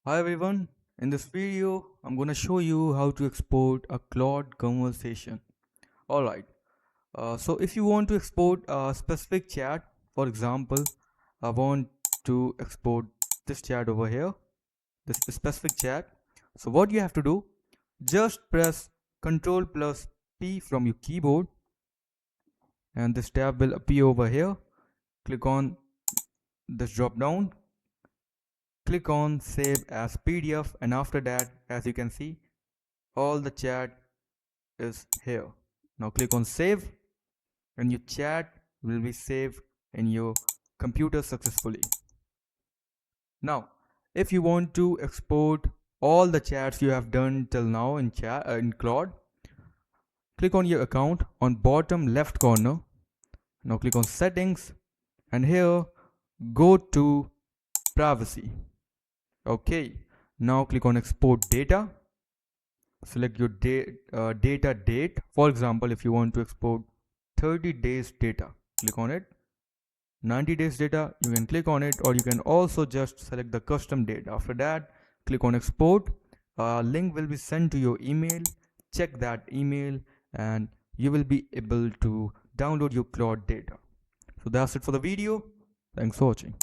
Hi everyone, in this video I'm gonna show you how to export a Claude conversation. Alright, so if you want to export a specific chat, for example, I want to export this chat over here, this specific chat. So what you have to do, just press Ctrl plus P from your keyboard and this tab will appear over here. Click on this drop down, click on save as PDF, and after that, as you can see, all the chat is here. Now click on save and your chat will be saved in your computer successfully. Now if you want to export all the chats you have done till now in Claude, click on your account on bottom left corner. Now click on settings and here go to privacy. Okay, now click on export data. Select your data date. For example, if you want to export 30 days data, click on it. 90 days data, you can click on it, or you can also just select the custom date. After that, click on export. A link will be sent to your email. Check that email and you will be able to download your Claude data. So that's it for the video. Thanks for watching.